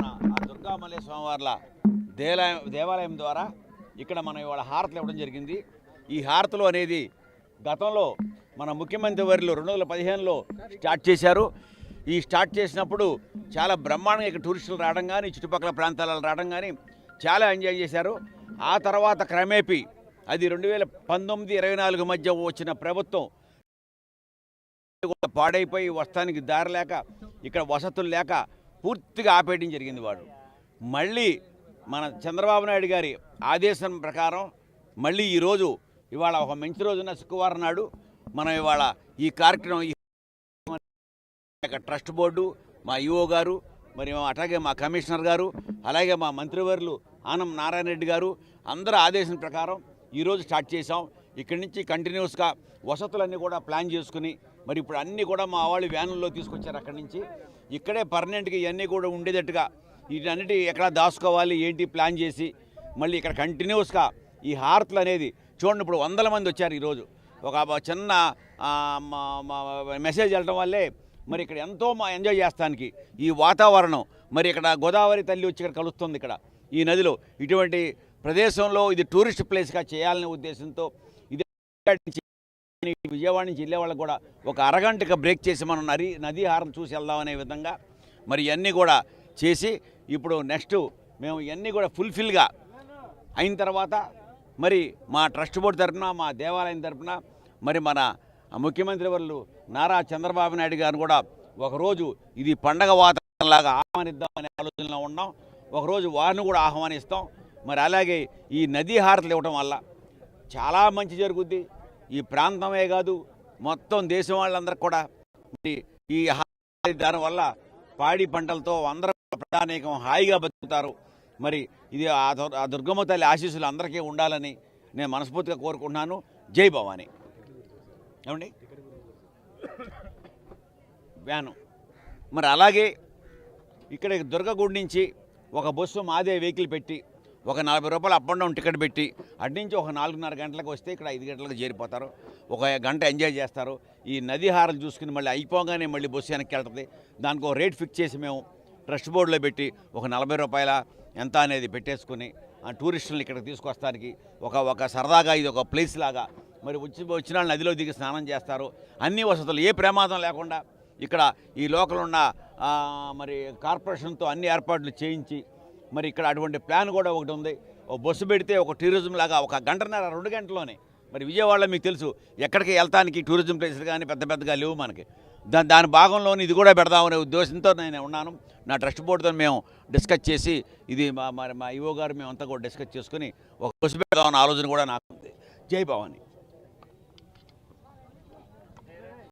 మన దుర్గామల్లేశ్వర స్వామివార్ల దేవాలయం ద్వారా ఇక్కడ మనం ఇవాళ హారతులు ఇవ్వడం జరిగింది. ఈ హారతులు అనేది గతంలో మన ముఖ్యమంత్రి వర్యులు 2015లో స్టార్ట్ చేశారు. ఈ స్టార్ట్ చేసినప్పుడు చాలా బ్రహ్మాండంగా ఇక్కడ టూరిస్టులు రావడం కానీ చుట్టుపక్కల ప్రాంతాలలో రావడం కానీ చాలా ఎంజాయ్ చేశారు. ఆ తర్వాత క్రమేపీ అది 2019-24 మధ్య వచ్చిన ప్రభుత్వం పాడైపోయి వస్తానికి దారి లేక ఇక్కడ వసతులు లేక పూర్తిగా ఆపేయడం జరిగింది. వాడు మళ్ళీ మన చంద్రబాబు నాయుడు గారి ఆదేశం ప్రకారం మళ్ళీ ఈరోజు ఇవాళ ఒక మంచి రోజున శుక్రవారం నాడు మనం ఇవాళ ఈ కార్యక్రమం ట్రస్ట్ బోర్డు, మా ఈఓ గారు, మరి అట్లాగే మా కమిషనర్ గారు, అలాగే మా మంత్రివర్యులు ఆనం నారాయణ రెడ్డి గారు అందరూ ఆదేశం ప్రకారం ఈరోజు స్టార్ట్ చేసాం. ఇక్కడి నుంచి కంటిన్యూస్గా వసతులన్నీ కూడా ప్లాన్ చేసుకుని మరి ఇప్పుడు అన్నీ కూడా మా వాళ్ళు వ్యానుల్లో తీసుకొచ్చారు. అక్కడి నుంచి ఇక్కడే పర్మనెంట్గా ఇవన్నీ కూడా ఉండేటట్టుగా వీటన్నిటి ఎక్కడ దాచుకోవాలి ఏంటి ప్లాన్ చేసి మళ్ళీ ఇక్కడ కంటిన్యూస్గా ఈ హారతులు అనేది చూడండి. ఇప్పుడు 100 మంది వచ్చారు ఈరోజు. ఒక చిన్న మెసేజ్ వెళ్ళడం వల్లే మరి ఇక్కడ ఎంతో ఎంజాయ్ చేస్తానికి ఈ వాతావరణం మరి ఇక్కడ గోదావరి తల్లి వచ్చి ఇక్కడ కలుస్తుంది. ఇక్కడ ఈ నదిలో ఇటువంటి ప్రదేశంలో ఇది టూరిస్ట్ ప్లేస్గా చేయాలనే ఉద్దేశంతో ఇది విజయవాడ నుంచి వెళ్ళే వాళ్ళకు కూడా ఒక అరగంటగా బ్రేక్ చేసి మనం నదీ హారం చూసి వెళ్దామనే విధంగా మరి ఇవన్నీ కూడా చేసి ఇప్పుడు నెక్స్ట్ మేము ఇవన్నీ కూడా ఫుల్ఫిల్గా అయిన తర్వాత మరి మా ట్రస్ట్ బోర్డు తరఫున మా దేవాలయం తరఫున మరి మన ముఖ్యమంత్రి వర్యులు నారా చంద్రబాబు నాయుడు గారిని కూడా ఒకరోజు ఇది పండగ వాతావరణంలాగా ఆహ్వానిద్దామనే ఆలోచనలో ఉన్నాం. ఒకరోజు వారిని కూడా ఆహ్వానిస్తాం. మరి అలాగే ఈ నదీ హారతులు ఇవ్వటం వల్ల చాలా మంచి జరుగుద్ది. ఈ ప్రాంతమే కాదు మొత్తం దేశం వాళ్ళందరికీ కూడా మరి ఈ దానివల్ల పాడి పంటలతో అందరూ ప్రధానికం హాయిగా బతుకుతారు. మరి ఇది ఆ దుర్గమ్మ తల్లి ఆశీస్సులు అందరికీ ఉండాలని నేను మనస్ఫూర్తిగా కోరుకుంటున్నాను. జై భవాని. ఏమండి వ్యాను మరి అలాగే ఇక్కడ దుర్గగుడి నుంచి ఒక బస్సు మాదే వెహికల్ పెట్టి ఒక 40 రూపాయలు అప్ అండ్ డౌన్ టికెట్ పెట్టి అటు నుంచి ఒక 4:30 గంటలకు వస్తే ఇక్కడ 5 గంటలకు చేరిపోతారు. ఒక గంట ఎంజాయ్ చేస్తారు. ఈ నదీ హారం చూసుకుని మళ్ళీ అయిపోగానే మళ్ళీ బస్సు వెనక్కి వెళ్తుంది. దానికి ఒక రేట్ ఫిక్స్ చేసి మేము ట్రస్ట్ బోర్డులో పెట్టి ఒక 40 రూపాయల ఎంత అనేది పెట్టేసుకుని ఆ టూరిస్టులను ఇక్కడికి తీసుకొస్తానికి ఒక సరదాగా ఇది ఒక ప్లేస్ లాగా మరి వచ్చిన వాళ్ళు నదిలో దిగి స్నానం చేస్తారు. అన్ని వసతులు ఏ ప్రమాదం లేకుండా ఇక్కడ ఈ లోకల్ ఉన్న మరి కార్పొరేషన్తో అన్ని ఏర్పాట్లు చేయించి మరి ఇక్కడ అటువంటి ప్లాన్ కూడా ఒకటి ఉంది. ఒక బస్సు పెడితే ఒక టూరిజం లాగా 1 గంటన్నర 2 గంటల్లోనే మరి విజయవాడలో మీకు తెలుసు ఎక్కడికి వెళ్తానికి టూరిజం ప్లేసులు కానీ పెద్దగా లేవు మనకి. దాని భాగంలోని ఇది కూడా పెడదామనే ఉద్దేశంతో నేను ఉన్నాను. నా ట్రస్ట్ బోర్డుతో మేము డిస్కస్ చేసి ఇది మా ఈవో గారు మేమంతా కూడా డిస్కస్ చేసుకుని ఒక బస్సు పెడదామన్న ఆలోచన కూడా నాకు ఉంది. జై భవాని.